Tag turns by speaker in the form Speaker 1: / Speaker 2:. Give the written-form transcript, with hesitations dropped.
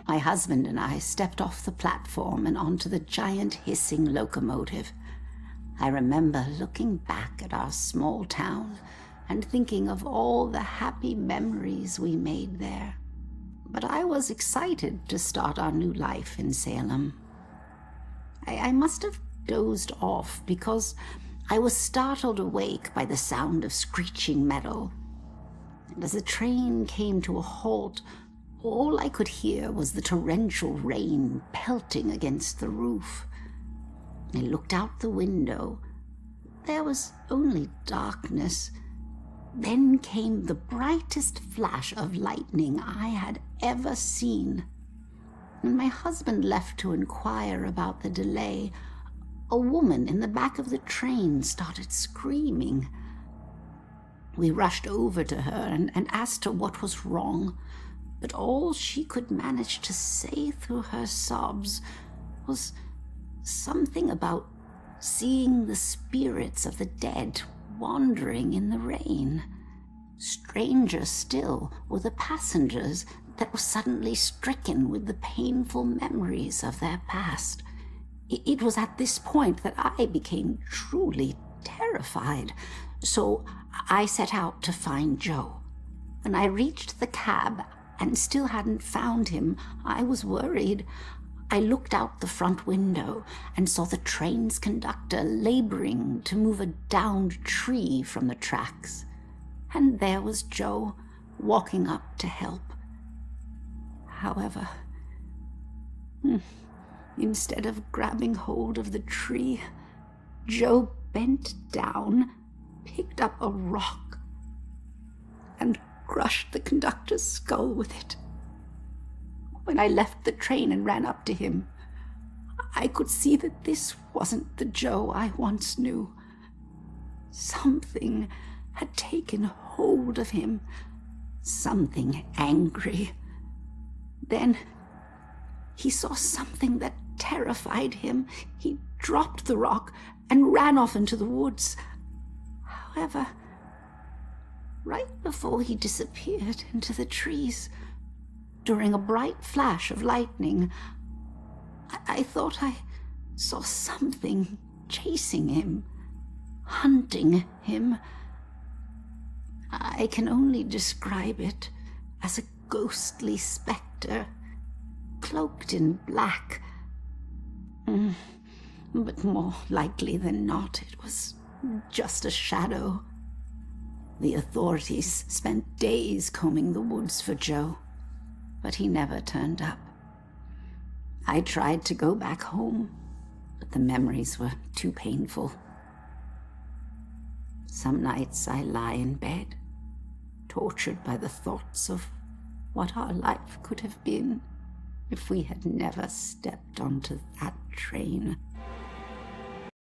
Speaker 1: My husband and I stepped off the platform and onto the giant hissing locomotive. I remember looking back at our small town and thinking of all the happy memories we made there. But I was excited to start our new life in Salem. I must have dozed off because I was startled awake by the sound of screeching metal. And as the train came to a halt, all I could hear was the torrential rain pelting against the roof. I looked out the window. There was only darkness. Then came the brightest flash of lightning I had ever seen. When my husband left to inquire about the delay, a woman in the back of the train started screaming. We rushed over to her and asked her what was wrong, but all she could manage to say through her sobs was something about seeing the spirits of the dead wandering in the rain. Stranger still were the passengers that were suddenly stricken with the painful memories of their past. It was at this point that I became truly terrified, so I set out to find Joe. When I reached the cab and still hadn't found him, I was worried. I looked out the front window and saw the train's conductor laboring to move a downed tree from the tracks. And there was Joe, walking up to help. However, instead of grabbing hold of the tree, Joe bent down, picked up a rock, and crushed the conductor's skull with it. When I left the train and ran up to him, I could see that this wasn't the Joe I once knew. Something had taken hold of him, something angry. Then he saw something that terrified him. He dropped the rock and ran off into the woods. However, right before he disappeared into the trees, during a bright flash of lightning, I thought I saw something chasing him, hunting him. I can only describe it as a ghostly specter, cloaked in black. But more likely than not, it was just a shadow. The authorities spent days combing the woods for Joe, but he never turned up. I tried to go back home, but the memories were too painful. Some nights I lie in bed, tortured by the thoughts of what our life could have been if we had never stepped onto that train.